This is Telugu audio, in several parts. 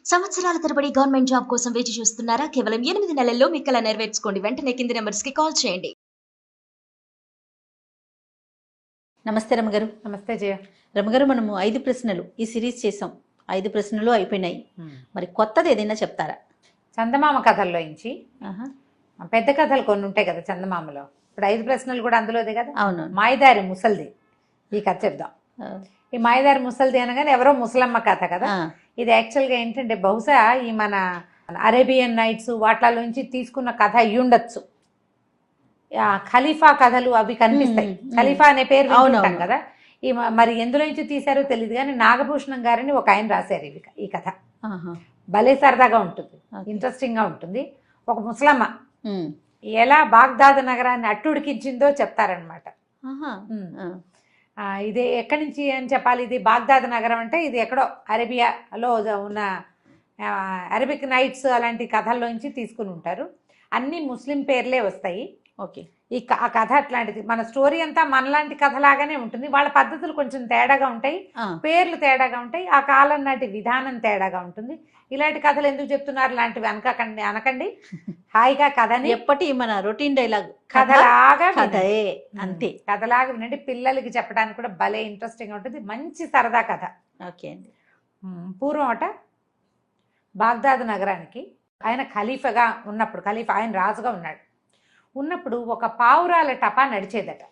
సంవత్సరాల తరబడి గవర్నమెంట్ జాబ్ కోసం వేచి చూస్తున్నారా? కేవలం 8 నెలల్లో మీ కల నెరవేర్చుకోండి. వెంటనే కింది నంబర్స్‌కి కాల్ చేయండి. నమస్తే రమగారు. నమస్తే జయ. రమగారు, మనము 5 ప్రశ్నలు ఈ సిరీస్ చేసాం. 5 ప్రశ్నలు అయిపోయినాయి. మరి కొత్తది ఏదైనా చెప్తారా? చందమామ కథల్లోంచి పెద్ద కథలు కొన్ని ఉంటాయి కదా చందమామలో. ఇప్పుడు 5 ప్రశ్నలు కూడా అందులోదే కదా. అవును. మాయదారి ముసల్ది ఈ కథ చెప్దాం. ఈ మాయదారి ముసల్ది అనగానే ఎవరో ముసలమ్మ కథ కదా. ఇది యాక్చువల్గా ఏంటంటే బహుశా ఈ మన అరేబియన్ నైట్స్ వాటిలోంచి తీసుకున్న కథ అయ్యుండొచ్చు. ఖలీఫా కథలు అవి కనిపిస్తాయి. ఖలీఫా అనే పేరు వింటాం కదా. ఈ మరి ఎందులో నుంచి తీశారో తెలియదు కానీ నాగభూషణం గారిని ఒక ఆయన రాశారు ఈ కథ. భలే సరదాగా ఉంటుంది, ఇంట్రెస్టింగ్ గా ఉంటుంది. ఒక ముసలమ్మ ఎలా బాగ్దాద్ నగరాన్ని అట్టుడికించిందో చెప్తారనమాట. ఇది ఎక్కడి నుంచి అని చెప్పాలి. ఇది బాగ్దాద్ నగరం అంటే ఇది ఎక్కడో అరేబియాలో ఉన్న అరబిక్ నైట్స్ అలాంటి కథల్లోంచి తీసుకుని ఉంటారు. అన్ని ముస్లిం పేర్లే వస్తాయి. ఓకే. ఆ కథ అట్లాంటిది. మన స్టోరీ అంతా మనలాంటి కథలాగానే ఉంటుంది. వాళ్ళ పద్ధతులు కొంచెం తేడాగా ఉంటాయి, పేర్లు తేడాగా ఉంటాయి, ఆ కాలం నాటి విధానం తేడాగా ఉంటుంది. ఇలాంటి కథలు ఎందుకు చెప్తున్నారు లాంటివి అనకండి. హాయిగా కథని ఎప్పటి మన రొటీన్ డైలాగ్ కథలాగా కథే అంతే. కథలాగా వినండి. పిల్లలకి చెప్పడానికి కూడా భలే ఇంట్రెస్టింగ్ ఉంటుంది. మంచి సరదా కథ. ఓకే అండి. పూర్వం అట బాగ్దాద్ నగరానికి ఆయన ఖలీఫాగా ఉన్నప్పుడు, ఆయన రాజుగా ఉన్నప్పుడు ఒక పావురాల టపా నడిచేదట.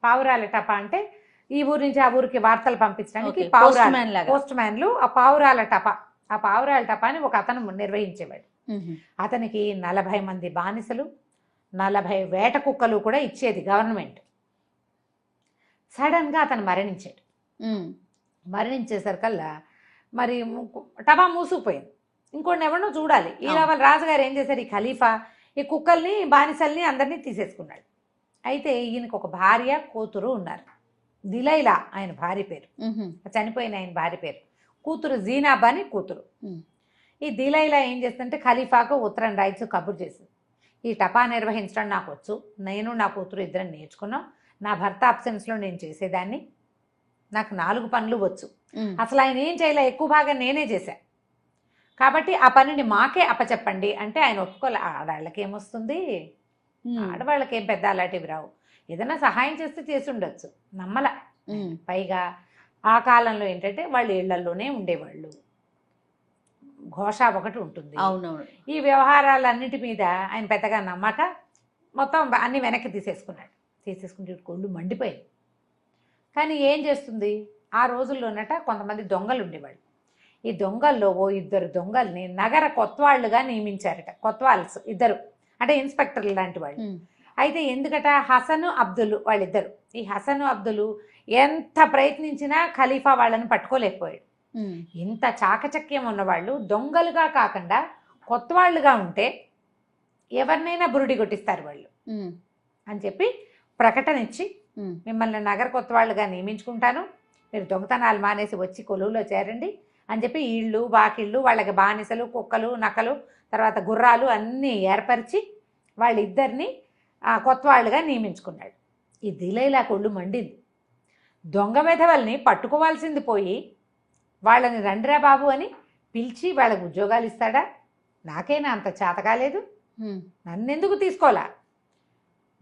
పావురాల టపా అంటే ఈ ఊరి నుంచి ఆ ఊరికి వార్తలు పంపించడానికి పోస్ట్ మ్యాన్లు ఆ పావురాల టపాని ఒక అతను నిర్వహించేవాడు. అతనికి 40 మంది బానిసలు, 40 వేట కుక్కలు కూడా ఇచ్చేది గవర్నమెంట్. సడన్ గా అతను మరణించాడు. మరణించేసరికల్లా మరి టపా మూసుకుపోయింది. ఇంకోటి ఎవరినో చూడాలి. ఇలా వాళ్ళ రాజుగారు ఏం చేశారు, ఈ ఖలీఫా ఈ కుక్కల్ని బానిసల్ని అందరినీ తీసేసుకున్నాడు. అయితే ఈయనకు ఒక భార్య కూతురు ఉన్నారు. దిలైలా ఆయన భార్య పేరు, చనిపోయిన ఆయన భార్య పేరు. కూతురు జీనాబ్ అని కూతురు. ఈ దిలైలా ఏం చేస్తుందంటే ఖలీఫాకు ఉత్తరం రాయిచ్చు కబుర్ చేసింది. ఈ టపా నిర్వహించడం నాకు వచ్చు, నేను నా కూతురు ఇద్దరం నేర్చుకున్నాం, నా భర్త అబ్సెన్స్లో నేను చేసేదాన్ని, నాకు 4 పనులు వచ్చు, అసలు ఆయన ఏం చేయలే, ఎక్కువ భాగం నేనే చేశా, కాబట్టి ఆ పనిని మాకే అప్పచెప్పండి అంటే ఆయన ఒప్పుకోలే. ఆడవాళ్ళకి ఏమొస్తుంది, ఆడవాళ్ళకి ఏం పెద్ద అలాంటివి రావు, ఏదైనా సహాయం చేస్తే చేసి ఉండొచ్చు, నమ్మల. పైగా ఆ కాలంలో ఏంటంటే వాళ్ళు ఇళ్లలోనే ఉండేవాళ్ళు, ఘోష ఒకటి ఉంటుంది. అవునవును. ఈ వ్యవహారాలన్నిటి మీద ఆయన పెద్దగా నమ్మక మొత్తం అన్ని వెనక్కి తీసేసుకుంటే కొళ్ళు మండిపోయింది. కానీ ఏం చేస్తుంది, ఆ రోజుల్లోనట కొంతమంది దొంగలు ఉండేవాళ్ళు. ఈ దొంగల్లో ఓ 2 దొంగల్ని నగర కొత్వాళ్లుగా నియమించారట. కొత్వాల్స్ 2 అంటే ఇన్స్పెక్టర్లు లాంటి వాళ్ళు. అయితే ఎందుకట, హసను అబ్దుల్ వాళ్ళిద్దరు. ఈ హసను అబ్దుల్ ఎంత ప్రయత్నించినా ఖలీఫా వాళ్ళని పట్టుకోలేకపోయాడు. ఇంత చాకచక్యం ఉన్నవాళ్ళు దొంగలుగా కాకుండా కొత్వాళ్లుగా ఉంటే ఎవరినైనా బురుడి కొట్టిస్తారు వాళ్ళు అని చెప్పి ప్రకటన ఇచ్చి, మిమ్మల్ని నగర కొత్వాళ్లుగా నియమించుకుంటాను, మీరు దొంగతనాలు మానేసి వచ్చి కొలువులో చేరండి అని చెప్పి ఇళ్ళు వాకిళ్ళు వాళ్ళకి బానిసలు కుక్కలు నక్కలు తర్వాత గుర్రాలు అన్నీ ఏర్పరిచి వాళ్ళిద్దరిని కొత్వాళ్ళుగా నియమించుకున్నాడు. ఈ దిలైలా కొళ్ళు మండింది. దొంగ వెధవల్ని పట్టుకోవాల్సింది పోయి వాళ్ళని రండిరా బాబు అని పిలిచి వాళ్ళకి ఉద్యోగాలు ఇస్తాడా, నాకేనా అంత చేత కాలేదు, నన్నెందుకు తీసుకోవాలా,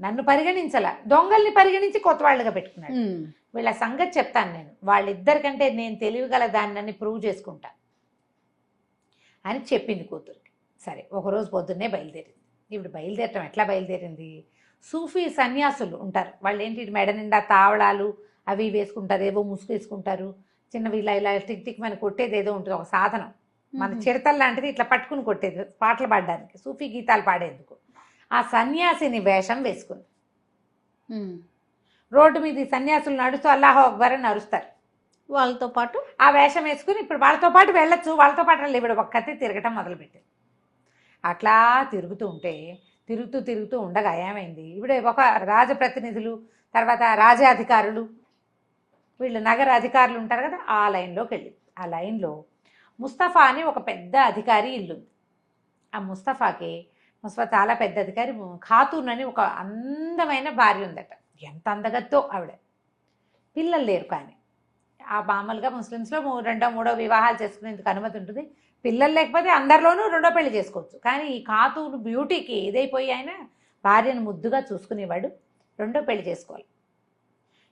నన్ను పరిగణించలా, దొంగల్ని పరిగణించి కొత్తవాళ్ళుగా పెట్టుకున్నాడు. వీళ్ళ సంగతి చెప్తాను నేను, వాళ్ళిద్దరికంటే నేను తెలివిగల దాన్ని ప్రూవ్ చేసుకుంటా అని చెప్పింది కూతురికి. సరే, ఒకరోజు పొద్దున్నే బయలుదేరింది. ఇప్పుడు బయలుదేరటం ఎట్లా బయలుదేరింది, సూఫీ సన్యాసులు ఉంటారు, వాళ్ళు ఏంటి మెడ నిండా తావళాలు అవి వేసుకుంటారు, ఏవో ముసుగు వేసుకుంటారు, చిన్నవి ఇలా టిక్ టిక్ మన కొట్టేది ఏదో ఉంటుంది, ఒక సాధనం, మన చిడతలు లాంటిది ఇట్లా పట్టుకుని కొట్టేది పాటలు పాడడానికి, సూఫీ గీతాలు పాడేందుకు. ఆ సన్యాసిని వేషం వేసుకుంది. రోడ్డు మీద సన్యాసులు నడుస్తూ అల్లాహో అక్బర్ అని అరుస్తారు, వాళ్ళతో పాటు ఆ వేషం వేసుకుని ఇప్పుడు వాళ్ళతో పాటు వెళ్ళొచ్చు, వాళ్ళతో పాటు ఇవిడ ఒక్కతే తిరగటం మొదలుపెట్టింది. అట్లా తిరుగుతూ ఉండగా ఏమైంది, ఇవిడ ఒక రాజప్రతినిధులు తర్వాత రాజాధికారులు వీళ్ళు నగర అధికారులు ఉంటారు కదా, ఆ లైన్లోకి వెళ్ళింది. ఆ లైన్లో ముస్తఫా అని ఒక పెద్ద అధికారి ఇల్లుంది. ఆ ముస్తఫా చాలా పెద్ద అధికారి ఖాతూన్ అని ఒక అందమైన భార్య ఉందట. ఎంత అందగత్తో ఆవిడ, పిల్లలు లేరు. కానీ ఆ మామూలుగా ముస్లిమ్స్లో 2వ 3వ వివాహాలు చేసుకునేందుకు అనుమతి ఉంటుంది, పిల్లలు లేకపోతే అందరిలోనూ రెండో పెళ్లి చేసుకోవచ్చు. కానీ ఈ ఖాతూన్ బ్యూటీకి ఇదైపోయి ఆయన భార్యను ముద్దుగా చూసుకునేవాడు. రెండో పెళ్లి చేసుకోవాలి.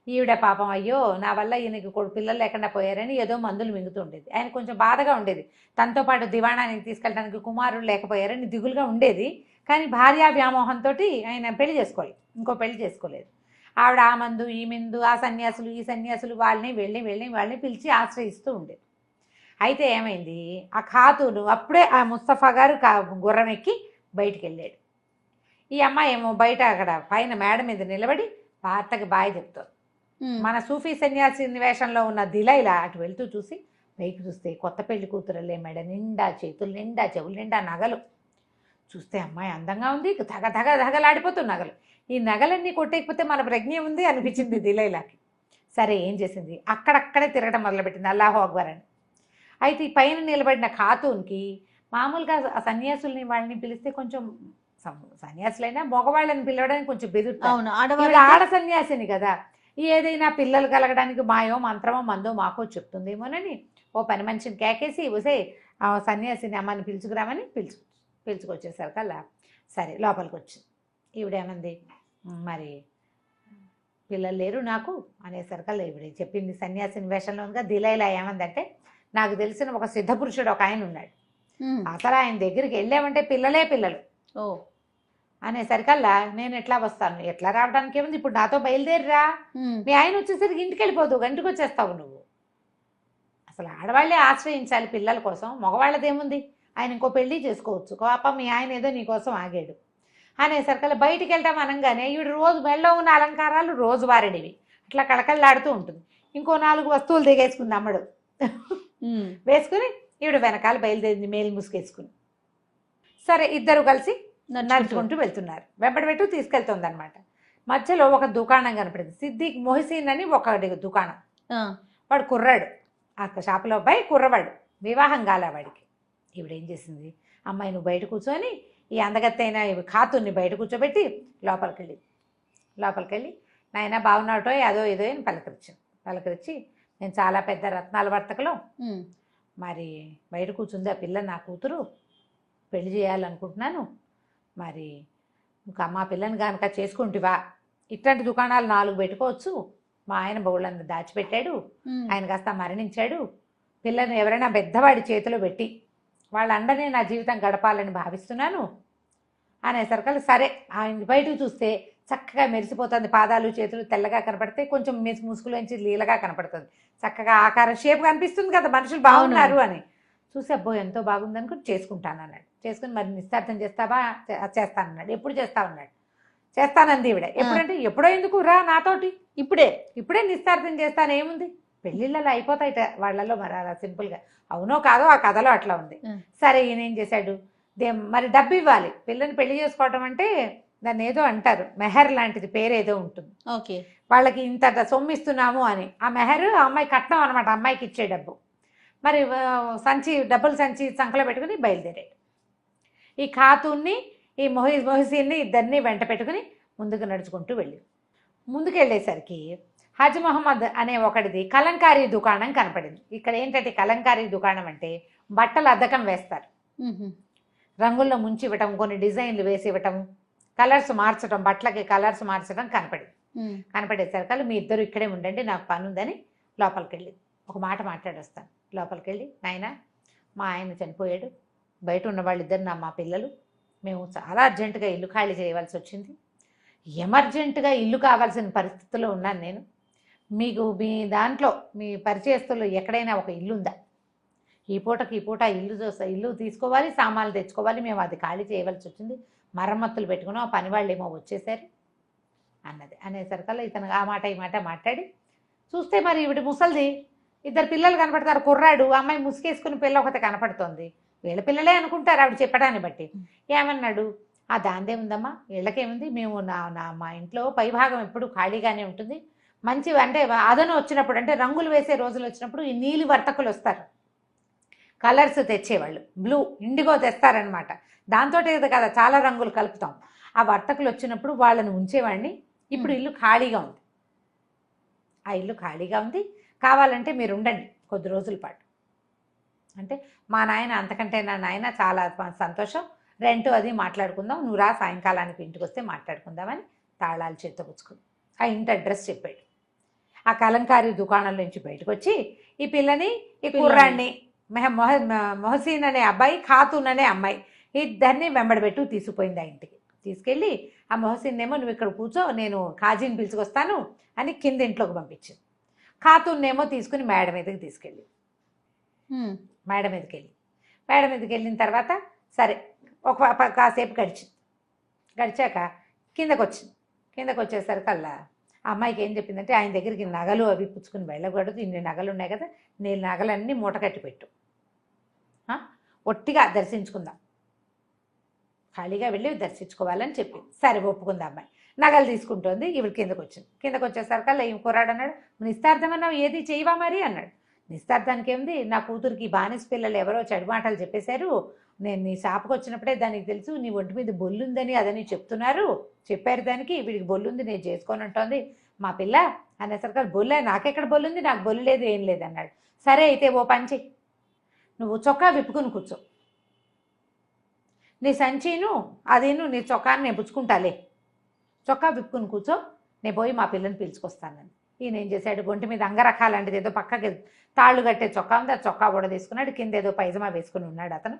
ఈవిడ పాపం అయ్యో నా వల్ల ఈయనకి పిల్లలు లేకుండా పోయారని ఏదో మందులు మింగుతూ ఉండేది. ఆయన కొంచెం బాధగా ఉండేది. తనతో పాటు దివాణానికి తీసుకెళ్ళడానికి కుమారుడు లేకపోయారని దిగులుగా ఉండేది. కానీ భార్యా వ్యామోహంతో ఆయన పెళ్లి చేసుకోవాలి, ఇంకో పెళ్లి చేసుకోలేదు. ఆవిడ ఆ మందు ఈ మందు ఆ సన్యాసులు ఈ సన్యాసులు వాళ్ళని పిలిచి ఆశ్రయిస్తూ ఉండేది. అయితే ఏమైంది, ఆ ఖాతూను అప్పుడే ఆ ముస్తఫా గారు గుర్రం ఎక్కి బయటికి వెళ్ళాడు. ఈ అమ్మాయి ఏమో బయట అక్కడ పైన మేడ మీద నిలబడి భర్తకి బాయ్ చెప్తారు. మన సూఫీ సన్యాసి వేషంలో ఉన్న దిలైలా అటు వెళ్తూ చూసి పైకి చూస్తే కొత్త పెళ్లి కూతురలే, మెడ నిండా చేతులు నిండా చెవులు నిండా నగలు. చూస్తే అమ్మాయి అందంగా ఉంది, ధగలాడిపోతుంది నగలు. ఈ నగలన్నీ కొట్టేకపోతే మన ప్రజ్ఞ ఉంది అనిపించింది దిలైలాకి. సరే ఏం చేసింది, అక్కడక్కడే తిరగడం మొదలుపెట్టింది అల్లాహు అక్బర్ అని. అయితే ఈ పైన నిలబడిన ఖాతూన్కి మామూలుగా ఆ సన్యాసుల్ని వాళ్ళని పిలిస్తే కొంచెం, సన్యాసులైనా మగవాళ్ళని పిలవడానికి కొంచెం బెదురుతారు. ఆడ సన్యాసిని కదా, ఏదైనా పిల్లలు కలగడానికి మాయో మంత్రమో మందో మాకో చెప్తుందేమోనని ఓ పని మనిషిని కేకేసి వసే ఆ సన్యాసిని అమ్మని పిలుచుకురామని పిలుచుకొచ్చేసారు కల్లా. సరే లోపలికి వచ్చింది. ఈవిడేమంది, మరి పిల్లలు లేరు నాకు అనేసరికల్లా ఈవిడ చెప్పింది సన్యాసిని వేషంలో ఉందిగా. దిలైలా ఏమందంటే, నాకు తెలిసిన ఒక సిద్ధపురుషుడు ఒక ఆయన ఉన్నాడు, అసలు ఆయన దగ్గరికి వెళ్ళామంటే పిల్లలే పిల్లలు అనేసరికల్లా నేను ఎట్లా వస్తాను, ఎట్లా రావడానికి ఏముంది, ఇప్పుడు నాతో బయలుదేరిరా, మీ ఆయన వచ్చేసరికి ఇంటికి వెళ్ళిపోదు, గంటకు వచ్చేస్తావు నువ్వు. అసలు ఆడవాళ్లే ఆశ్రయించాలి పిల్లల కోసం, మగవాళ్ళదేముంది, ఆయన ఇంకో పెళ్లి చేసుకోవచ్చు, పాప మీ ఆయన ఏదో నీకోసం ఆగాడు అనేసరికల్లా బయటికి వెళ్తాం అనగానే ఈవిడ రోజు మెళ్ళో ఉన్న అలంకారాలు రోజువారీడివి అట్లా కళకళలాడుతూ ఉంటుంది. ఇంకో 4 వస్తువులు దిగేసుకుంది అమ్మడు వేసుకుని ఈవిడ వెనకాల బయలుదేరింది మేలు ముసుకేసుకుని. సరే ఇద్దరు కలిసి నడుచుకుంటూ వెళ్తున్నారు. వెంబడి తీసుకెళ్తుంది అనమాట. మధ్యలో ఒక దుకాణం కనపడింది. సిద్దిక్ మొహసిన్ అని ఒక దుకాణం. వాడు కుర్రాడు, ఆ షాపులో అబ్బాయి కుర్రవాడు, వివాహం కాలే వాడికి. ఈవిడేం చేసింది, అమ్మాయి నువ్వు బయట కూర్చొని ఈ అందగత్తైన ఖాతూన్ని బయట కూర్చోబెట్టి లోపలికి వెళ్ళి నాయన బాగున్నాటో అదో ఏదో అని పలకరించి నేను చాలా పెద్ద రత్నాల వర్తకలో, మరి బయట కూర్చుంది ఆ పిల్ల నా కూతురు, పెళ్లి చేయాలనుకుంటున్నాను, మరి మా పిల్లని కనుక చేసుకుంటివా, ఇట్లాంటి దుకాణాలు 4 పెట్టుకోవచ్చు, మా ఆయన బౌళ్ళంతా దాచిపెట్టాడు, ఆయన కాస్త మరణించాడు, పిల్లని ఎవరైనా పెద్దవాడి చేతిలో పెట్టి వాళ్ళ అండనే నా జీవితం గడపాలని భావిస్తున్నాను అనేసరికల్లా సరే. ఆయన బయటకు చూస్తే చక్కగా మెరిసిపోతుంది, పాదాలు చేతులు తెల్లగా కనపడితే కొంచెం ముసుగులోంచి లీలగా కనపడుతుంది, చక్కగా ఆకారం షేప్ కనిపిస్తుంది కదా, మనుషులు బాగున్నారు అని చూసి అబ్బో ఎంతో బాగుంది అనుకుని చేసుకుంటాను అన్నాడు. చేసుకుని మరి నిశ్చార్థం చేస్తావా, చేస్తానన్నాడు. ఎప్పుడు చేస్తావన్నాడు. చేస్తానంది ఈవిడ. ఎప్పుడంటే ఎప్పుడో ఎందుకు రా నాతోటి, ఇప్పుడే నిశ్చార్థం చేస్తాను, ఏముంది పెళ్ళిళ్ళలో అయిపోతాయిట వాళ్ళలో, మరి అలా సింపుల్గా అవునో కాదో ఆ కథలో అట్లా ఉంది. సరే ఈయన ఏం చేశాడు, మరి డబ్బు ఇవ్వాలి, పిల్లని పెళ్లి చేసుకోవటం అంటే దాన్ని ఏదో అంటారు, మెహర్ లాంటిది పేరేదో ఉంటుంది, ఓకే, వాళ్ళకి ఇంత సొమ్మిస్తున్నాము అని. ఆ మెహర్ ఆ అమ్మాయి కట్నం అనమాట, అమ్మాయికి ఇచ్చే డబ్బు. మరి డబ్బులు సంచి సంకలో పెట్టుకుని బయలుదేరాడు. ఈ ఖాతూన్ని ఈ మొహసిన్ని ఇద్దరిని వెంట పెట్టుకుని ముందుకు నడుచుకుంటూ ముందుకెళ్ళేసరికి హజ్ మహమ్మద్ అనే ఒకటిది కలంకారీ దుకాణం కనపడింది. ఇక్కడ ఏంటంటే కలంకారీ దుకాణం అంటే బట్టలు అద్దకం వేస్తారు, రంగుల్లో ముంచి ఇవ్వటం, కొన్ని డిజైన్లు వేసి ఇవ్వటం, కలర్స్ మార్చడం, బట్టలకి కలర్స్ మార్చడం కనపడేసరికి మీ ఇద్దరు ఇక్కడే ఉండండి నాకు పని ఉందని లోపలికి వెళ్ళి ఒక మాట మాట్లాడొస్తాను. లోపలికి వెళ్ళి నాయన మా ఆయన చనిపోయాడు, బయట ఉన్న వాళ్ళిద్దరు మా పిల్లలు, మేము చాలా అర్జెంటుగా ఇల్లు ఖాళీ చేయవలసి వచ్చింది, ఎమర్జెంటుగా ఇల్లు కావాల్సిన పరిస్థితుల్లో ఉన్నాను నేను, మీకు మీ దాంట్లో మీ పరిచయస్తుల్లో ఎక్కడైనా ఒక ఇల్లు ఉందా, ఈ పూట ఇల్లు తీసుకోవాలి, సామాన్లు తెచ్చుకోవాలి, మేము అది ఖాళీ చేయవలసి వచ్చింది, మరమ్మతులు పెట్టుకున్నాం, ఆ పని వాళ్ళు ఏమో వచ్చేసారు అన్నది. అనేసరికల్లా ఇతను ఆ మాట ఈ మాట మాట్లాడి చూస్తే మరి ఈవిడ ముసలిది, 2 పిల్లలు కనపడతారు, కుర్రాడు, అమ్మాయి ముసుకేసుకుని పిల్ల ఒకటి కనపడుతోంది, వీళ్ళ పిల్లలే అనుకుంటారు ఆవిడ చెప్పడాన్ని బట్టి. ఏమన్నాడు, ఆ దాందే ఉందమ్మా, వీళ్ళకేముంది, మేము మా ఇంట్లో పైభాగం ఎప్పుడు ఖాళీగానే ఉంటుంది, మంచి అంటే అదను వచ్చినప్పుడు అంటే రంగులు వేసే రోజులు వచ్చినప్పుడు ఈ నీలి వర్తకులు వస్తారు, కలర్స్ తెచ్చేవాళ్ళు, బ్లూ ఇండిగో తెస్తారనమాట, దాంతో కదా చాలా రంగులు కలుపుతాం, ఆ వర్తకులు వచ్చినప్పుడు వాళ్ళని ఉంచేవాడిని, ఇప్పుడు ఇల్లు ఖాళీగా ఉంది, ఆ ఇల్లు ఖాళీగా ఉంది, కావాలంటే మీరు ఉండండి కొద్ది రోజుల పాటు అంటే మా నాయన అంతకంటే నా నాయన చాలా సంతోషం, రెంట్ అది మాట్లాడుకుందాం, నువ్వు రా సాయంకాలానికి ఇంటికి వస్తే మాట్లాడుకుందామని తాళాలు చేత్తో పుచ్చుకుంది. ఆ ఇంటి అడ్రస్ చెప్పాడు. ఆ కలంకారీ దుకాణం నుంచి బయటకు వచ్చి ఈ పిల్లని ఈ కుర్రాన్ని మొహసీన్ అనే అబ్బాయి, ఖాతూన్ అనే అమ్మాయి ఇద్దరిని వెంబడబెట్టు తీసుకుపోయింది ఆ ఇంటికి. తీసుకెళ్ళి ఆ మొహసీన్ ఏమో నువ్వు ఇక్కడ కూర్చో, నేను కాజీని పిలుచుకొస్తాను అని కింద ఇంట్లోకి పంపించింది. ఖాతూన్నేమో తీసుకుని మేడ మీదకి తీసుకెళ్ళి మేడ మీదకి వెళ్ళిన తర్వాత సరే కాసేపు గడిచాక కిందకు వచ్చేసరికల్లా ఆ అమ్మాయికి ఏం చెప్పిందంటే, ఆయన దగ్గరికి నగలు అవి పుచ్చుకుని వెళ్ళకూడదు, ఇన్ని నగలు ఉన్నాయి కదా, నేను నగలన్నీ మూట కట్టి పెట్టు, ఒట్టిగా దర్శించుకుందాం, ఖాళీగా వెళ్ళి దర్శించుకోవాలని చెప్పింది. సరే ఒప్పుకుంది అమ్మాయి. నగలు తీసుకుంటోంది. ఇవి కిందకు వచ్చేసరికల్లా ఏం కుర్రాడు అన్నాడు, నిస్తార్థం అన్నావు ఏది చేయవా మరి అన్నాడు. నిస్తార్థానికి ఏముంది, నా కూతురికి బానిస పిల్లలు ఎవరో చెడు మాటలు చెప్పేశారు, నేను నీ షాపుకి వచ్చినప్పుడే దానికి తెలుసు నీ ఒంటి మీద బొల్లుందని అదని చెప్పారు దానికి, వీడికి బొల్లుంది నేను చేసుకోనంటోంది మా పిల్ల అనేసరికి, బొల్లే నాకెక్కడ బొల్లుంది, నాకు బొల్లు లేదు ఏం లేదు అన్నాడు. సరే అయితే ఓ పని చెయ్యి, నువ్వు చొక్కా విప్పుకుని కూర్చో, నీ సంచీను అదేను నీ చొక్కాని నేను పుచ్చుకుంటాలే, చొక్కా విప్పుకుని కూర్చో, నేను పోయి మా పిల్లని పిలుచుకొస్తానని. ఈయన ఏం చేశాడు, ఒంటి మీద అంగరకాలంటిది ఏదో పక్కకి తాళ్ళు కట్టే చొక్కా ఉంది, ఆ చొక్కా ఊడ తీసుకున్నాడు, కింద ఏదో పైజమా వేసుకుని ఉన్నాడు అతను.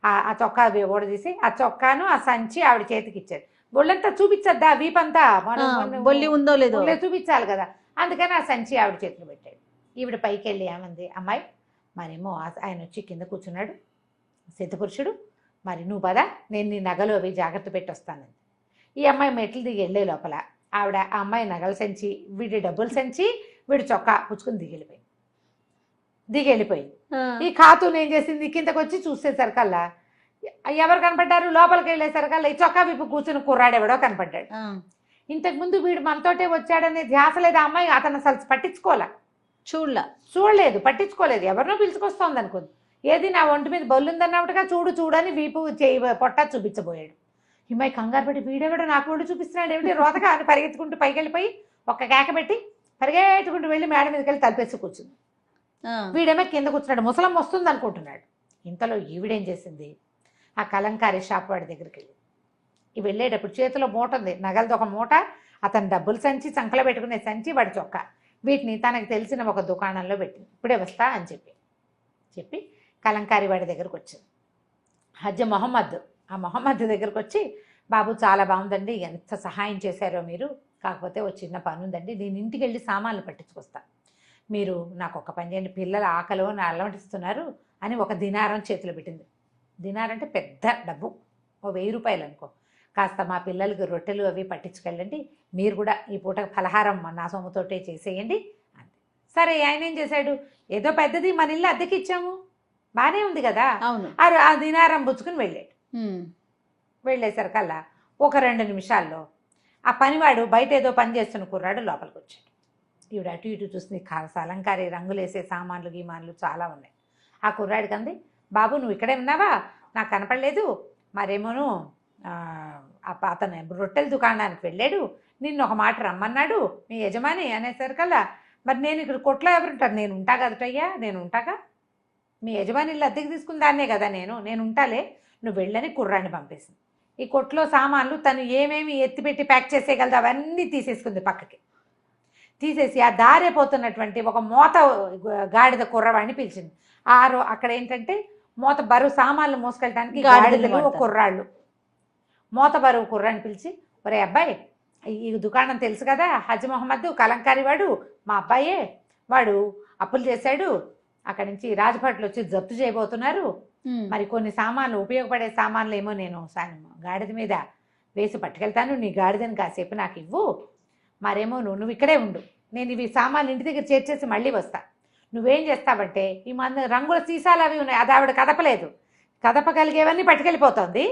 ఆ చొక్కా ఊడ తీసి ఆ చొక్కాను ఆ సంచి ఆవిడ చేతికి ఇచ్చాడు. బొళ్ళంతా చూపించద్దా, వీపంతా బొల్లి ఉందో లేదో చూపించాలి కదా, అందుకని ఆ సంచి ఆవిడ చేతిలో పెట్టాడు. ఈవిడ పైకి వెళ్ళి ఏమంది, అమ్మాయి మరేమో ఆయన వచ్చి కింద కూర్చున్నాడు సిద్ధపురుషుడు, మరి నువ్వు పదా నేను నీ నగలు అవి జాగ్రత్త పెట్టి వస్తానండి. ఈ అమ్మాయి మెట్లు దిగి వెళ్ళే లోపల ఆవిడ ఆ అమ్మాయి నగల సంచి, వీడి డబ్బుల సంచి, వీడి చొక్కా పుచ్చుకుని దిగెళ్ళిపోయింది. ఈ ఖాతూన్ ఏం చేసింది, కిందకు వచ్చి చూసేసరికల్లా ఎవరు కనపడ్డారు, లోపలికి వెళ్ళేసరికల్లా ఈ చొక్కా విప్పు కూర్చుని కుర్రాడెవడో కనపడ్డాడు. ఇంతకుముందు వీడు మనతోటే వచ్చాడనే ధ్యాస లేదు ఆ అమ్మాయి, అతను అసలు చూడలేదు, పట్టించుకోలేదు, ఎవరినో పిలుచుకొస్తోంది అనుకుంది. ఏది నా ఒంటి మీద బొల్లుందన్నట్టుగా చూడని వీపు చేయి పొట్ట చూపించబోయాడు. ఈ అమ్మాయి కంగారు పెట్టి, వీడెవడో నాకు ఒళ్ళు చూపిస్తున్నాడు ఏమిటి రోతగా అని పరిగెత్తుకుంటూ పైకి వెళ్ళిపోయి ఒక్క కేక పెట్టి పరిగెత్తుకుంటూ వెళ్ళి మేడ మీదకి వెళ్ళి తలపేసి కూర్చుంది. వీడేమో కింద కూర్చున్నాడు, ముసలం వస్తుంది అనుకుంటున్నాడు. ఇంతలో ఈవిడేం చేసింది, ఆ కలంకారీ షాప్ వాడి దగ్గరికి వెళ్ళేటప్పుడు చేతిలో మూట ఉంది, నగలది ఒక మూట, అతను డబ్బులు సంచి, చంకలో పెట్టుకునే సంచి, వాడి చొక్కా, వీటిని తనకు తెలిసిన ఒక దుకాణంలో పెట్టింది. ఇప్పుడే వస్తా అని చెప్పి కలంకారీ వాడి దగ్గరకు వచ్చింది. హజ్జ మొహమ్మద్, ఆ మొహమ్మద్ దగ్గరకు వచ్చి, బాబు చాలా బాగుందండి, ఎంత సహాయం చేశారో మీరు, కాకపోతే ఓ చిన్న పని ఉందండి, నేను ఇంటికి వెళ్ళి సామాన్లు పట్టించుకొస్తా, మీరు నాకు ఒక పని చేయండి, పిల్లల ఆకలో నా అలవటిస్తున్నారు అని ఒక దినారం చేతిలో పెట్టింది. దినారంటే పెద్ద డబ్బు, ఓ 1000 రూపాయలు అనుకో, కాస్త మా పిల్లలకి రొట్టెలు అవి పట్టించుకెళ్ళండి, మీరు కూడా ఈ పూట ఫలహారం నా సొమ్ముతోటే చేసేయండి అంతే. సరే ఆయన ఏం చేశాడు, ఏదో పెద్దది మన ఇల్లు అద్దెకి ఇచ్చాము బాగానే ఉంది కదా, అవును, ఆ దినారం పుచ్చుకుని వెళ్ళాడు. వెళ్ళేసరికల్లా ఒక 2 నిమిషాల్లో ఆ పనివాడు బయట ఏదో పని చేస్తున్న కుర్రాడు లోపలికి వచ్చాడు. ఈవిడ అటు ఇటు చూస్తుంది, అలంకారీ రంగులేసే సామాన్లు గీమాన్లు చాలా ఉన్నాయి. ఆ కుర్రాడికి అంది, బాబు నువ్వు ఇక్కడే ఉన్నావా, నాకు కనపడలేదు, మరేమోను అతను రొట్టెల దుకాణానికి వెళ్ళాడు, నిన్ను ఒక మాట రమ్మన్నాడు మీ యజమాని అనేసరికల్లా, మరి నేను ఇక్కడ కొట్లో ఎవరుంటారు, నేను ఉంటా కదటయ్యా, నేను ఉంటాగా, మీ యజమాని ఇల్లు అద్దెకి తీసుకుని దాన్నే కదా నేను ఉంటాలే, నువ్వు వెళ్ళని కుర్రాన్ని పంపేసింది. ఈ కొట్లో సామాన్లు తను ఏమేమి ఎత్తిపెట్టి ప్యాక్ చేసేయగలదు అవన్నీ తీసేసుకుంది పక్కకి. తీసేసి ఆ దారిపోతున్నటువంటి ఒక మోత గాడిద కుర్రవాడిని పిలిచింది. అక్కడ ఏంటంటే మోత బరువు సామాన్లు మోసుకెళ్ళడానికి గాడిదలు కుర్రాళ్ళు, మోత బరువు కుర్రాన్ని పిలిచి, ఒరే అబ్బాయి ఈ దుకాణం తెలుసు కదా, హజ్ మొహమ్మద్ కలంకారీ వాడు మా అబ్బాయే, వాడు అప్పులు చేశాడు, అక్కడి నుంచి రాజభట్లు వచ్చి జప్తు చేయబోతున్నారు, మరి కొన్ని సామాన్లు ఉపయోగపడే సామాన్లు ఏమో నేను గాడిద మీద వేసి పట్టుకెళ్తాను, నీ గాడిదని కాసేపు నాకు ఇవ్వు, మరేమో నువ్వు ఇక్కడే ఉండు, నేను ఇవి సామాన్లు ఇంటి దగ్గర చేర్చేసి మళ్ళీ వస్తా, నువ్వేం చేస్తావంటే ఈ రంగుల సీసాలు అవి ఉన్నాయి, అది ఆవిడ కదపలేదు, కదపగలిగేవన్నీ పట్టుకెళ్ళిపోతుంది,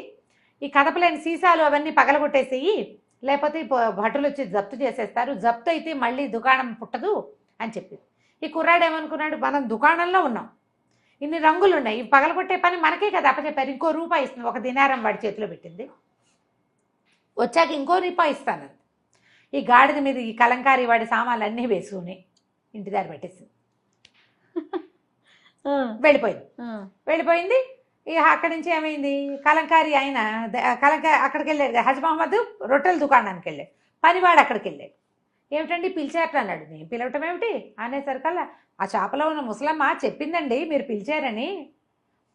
ఈ కదపలేని సీసాలు అవన్నీ పగలగొట్టేసేయి, లేకపోతే భటులు వచ్చి జప్తు చేసేస్తారు, జప్తు అయితే మళ్ళీ దుకాణం పుట్టదు అని చెప్పింది. ఈ కుర్రాడు ఏమనుకున్నాడు, మనం దుకాణంలో ఉన్నాం, ఇన్ని రంగులు ఉన్నాయి, ఇవి పగలగొట్టే పని మనకే కదా అప్పచెప్పారు, ఇంకో రూపాయి ఇస్తుంది, ఒక దినారం వాడి చేతిలో పెట్టింది, వచ్చాక ఇంకో రూపాయి ఇస్తాను. ఈ గాడిద మీద ఈ కలంకారీ వాడి సామాన్లు అన్నీ వేసుకుని ఇంటి దగ్గర పెట్టేసింది. వెళ్ళిపోయింది. వెళ్ళిపోయింది. ఇక అక్కడి నుంచి ఏమైంది, కలంకారి ఆయన అక్కడికి వెళ్ళాడు కదా, హజ్ మహమ్మద్ రొట్టెల దుకాణానికి వెళ్ళాడు. పనివాడు అక్కడికి వెళ్ళాడు. ఏమిటండి పిలిచారట అన్నాడు. నేను పిలవటం ఏమిటి అనేసరికల్లా ఆ చేపలో ఉన్న ముసలమ్మ చెప్పిందండి మీరు పిలిచారని.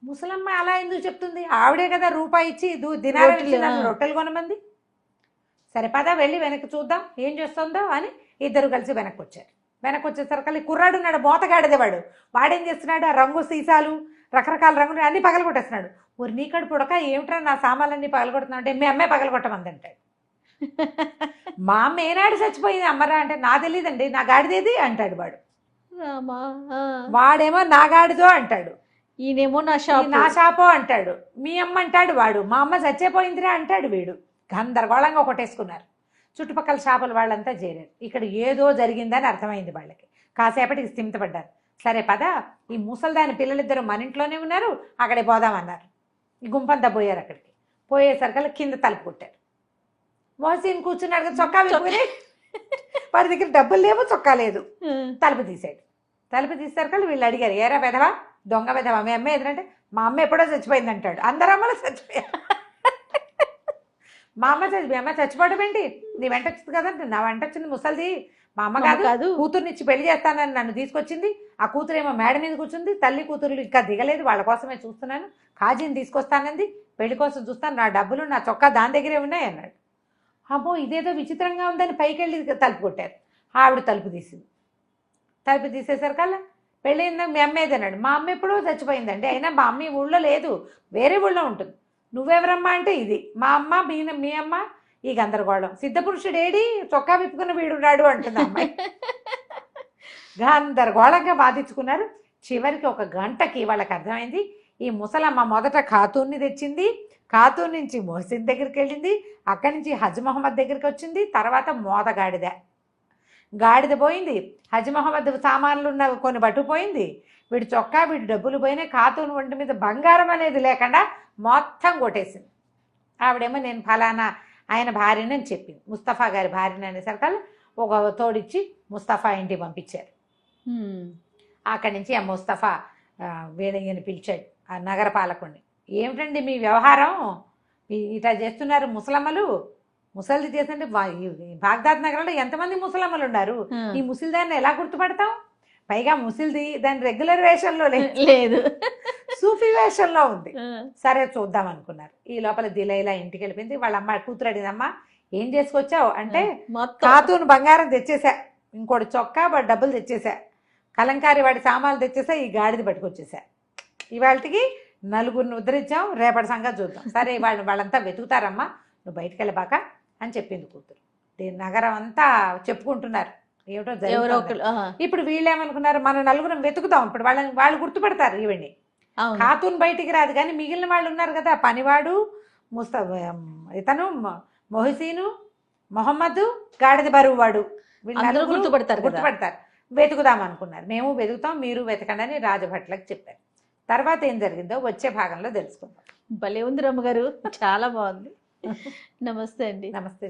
ముసలమ్మ అలా ఎందుకు చెప్తుంది, ఆవిడే కదా రూపాయి ఇచ్చి దినారం ఇచ్చి నన్ను రొట్టెలు కొనమంది. సరే పద వెళ్ళి వెనక్కి చూద్దాం ఏం చేస్తుందో అని ఇద్దరు కలిసి వెనక్కి వచ్చారు. వెనక్కి వచ్చేసరికి కుర్రాడు ఉన్నాడు, మోతగాడిదే వాడు. వాడేం చేస్తున్నాడు, ఆ రంగు సీసాలు రకరకాల రంగులు అన్నీ పగలగొట్టేస్తున్నాడు. ఊరి నీకడు పుడక ఏమిట్రా నా సామాన్లన్నీ పగలగొడుతున్నావు అంటే మీ అమ్మాయి పగలగొట్టమంది అంటాడు. మా అమ్మ ఏనాడు చచ్చిపోయింది అమ్మరా అంటే నా తెలియదండి నా గాడిదేది అంటాడు వాడు. వాడేమో నా గాడిదో అంటాడు, ఈయనేమో నా షాపో అంటాడు. మీ అమ్మ అంటాడు వాడు, మా అమ్మ చచ్చిపోయిందిరా అంటాడు వీడు. గందరగోళంగా కొట్టేసుకున్నారు. చుట్టుపక్కల షాపుల వాళ్ళంతా చేరారు. ఇక్కడ ఏదో జరిగిందని అర్థమైంది వాళ్ళకి. కాసేపటికి స్థిమితపడ్డారు. సరే పద ఈ ముసల్దాని పిల్లలిద్దరూ మన ఇంట్లోనే ఉన్నారు, అక్కడే పోదామన్నారు. ఈ గుంపంతా పోయారు. అక్కడికి పోయేసరికల్లా కింద తలుపు కొట్టారు. మోహసిన్ కూర్చున్నాడు కదా, చొక్కా విప్పుకుని వాడి దగ్గర డబ్బులు లేవు, చొక్కా లేదు. తలుపు తీసాడు. తలుపు తీసేసరికల్లా వీళ్ళు అడిగారు, ఏరా వెధవా దొంగ వెధవా మీ అమ్మ ఎదురంటే మా అమ్మ ఎప్పుడో చచ్చిపోయింది అంటాడు. అందరు అమ్మలు చచ్చిపోయారు. మా అమ్మ మీ అమ్మ చచ్చిపోవడం ఏంటి, నీ వెంట వచ్చింది కదంటే నా వెంట వచ్చింది ముసలిది, మా అమ్మ కాదు కూతుర్నిచ్చి పెళ్లి చేస్తానని నన్ను తీసుకొచ్చింది. ఆ కూతురేమో మేడ మీద కూర్చుంది, తల్లి కూతురులు ఇంకా దిగలేదు, వాళ్ళ కోసమే చూస్తున్నాను, కాజీని తీసుకొస్తానంది, పెళ్లి కోసం చూస్తాను, నా డబ్బులు నా చొక్కా దాని దగ్గరే ఉన్నాయి అన్నాడు. అమ్మో ఇదేదో విచిత్రంగా ఉందని పైకి వెళ్ళి తలుపు కొట్టారు. ఆవిడ తలుపు తీసింది. తలుపు తీసేసరికల్లా పెళ్ళయిందా మీ అమ్మ ఏదన్నాడు. మా అమ్మ ఎప్పుడో చచ్చిపోయిందండి, అయినా మా అమ్మ ఈ ఊళ్ళో లేదు, వేరే ఊళ్ళో ఉంటుంది. నువ్వెవరమ్మా అంటే ఇది మా అమ్మ, మీ అమ్మ. ఈ గందరగోళం. సిద్ధపురుషుడు ఏడి, చొక్కా విప్పుకున్న వీడున్నాడు అంటుంది అమ్మాయి. గందరగోళంగా బాధించుకున్నారు. చివరికి ఒక గంటకి వాళ్ళకి అర్థమైంది, ఈ ముసలమ్మ మొదట ఖాతూన్ని తెచ్చింది, ఖాతూన్ నుంచి మొహసిన్ దగ్గరికి వెళ్ళింది, అక్కడి నుంచి హజ్ మహమ్మద్ దగ్గరికి వచ్చింది, తర్వాత గాడిద పోయింది, హజ్ మహమ్మద్ సామాన్లు ఉన్న కొన్ని పట్టుపోయింది, వీడి చొక్కా వీడి డబ్బులు పోయినాయి, ఖాతూన్ ఒంటి మీద బంగారం అనేది లేకుండా మొత్తం కొట్టేసింది. ఆవిడేమో నేను ఫలానా ఆయన భార్యని అని చెప్పింది, ముస్తఫా గారి భార్యని అనేసరికల్లా ఒక తోడిచ్చి ముస్తఫా ఇంటికి పంపించారు. అక్కడి నుంచి ఆ ముస్తఫా వీడయ్యని పిలిచాడు, ఆ నగర పాలకుడిని. ఏమిటండి మీ వ్యవహారం, ఇట్లా చేస్తున్నారు ముసలమ్మలు, ముసలిది చేస్తుంటే బాగ్దాద్ నగరంలో ఎంతమంది ముసలమ్మలు ఉన్నారు, ఈ ముసలిదాన్ని ఎలా గుర్తుపడతాం, పైగా ముసలిది దాని రెగ్యులర్ వేషంలో లేదు, సూఫీ వేషంలో ఉంది. సరే చూద్దాం అనుకున్నారు. ఈ లోపల దిలైలా ఇంటికి వెళ్ళిపోయింది. వాళ్ళ అమ్మ కూతురు అడిగిందమ్మా ఏం చేసుకొచ్చావు అంటే, ఖాతూన్ బంగారం తెచ్చేసా, ఇంకోటి చొక్కా వాడి డబ్బులు తెచ్చేసా, కలంకారి వాడి సామాన్లు తెచ్చేసా, ఈ గాడిది పట్టుకొచ్చేసా, ఇవాళకి నలుగురిని ఉద్ధరించాం, రేపటి సంగతి చూద్దాం. సరే వాళ్ళంతా వెతుకుతారమ్మా, నువ్వు బయటికి వెళ్ళబాక అని చెప్పింది కూతురు. దీని నగరం అంతా చెప్పుకుంటున్నారు ఏమిటో జరుగుతుంది. ఇప్పుడు వీళ్ళేమనుకున్నారు, మన నలుగురం వెతుకుతాం, ఇప్పుడు వాళ్ళు గుర్తుపడతారు ఈవిడ్ని. ఖాతూన్ బయటికి రాదు కానీ మిగిలిన వాళ్ళు ఉన్నారు కదా, పనివాడు ఇతను మొహసీను మొహమ్మద్ గాడిద బరువు వాడు, వీళ్ళు గుర్తుపడతారు. వెతుకుదాం అనుకున్నారు. మేము వెతుకుతాం, మీరు వెతకండి అని రాజభట్లకు చెప్పారు. తర్వాత ఏం జరిగిందో వచ్చే భాగంలో తెలుసుకుందాం. భలే ఉంది రమ్మగారు, చాలా బాగుంది. నమస్తే అండి. నమస్తే.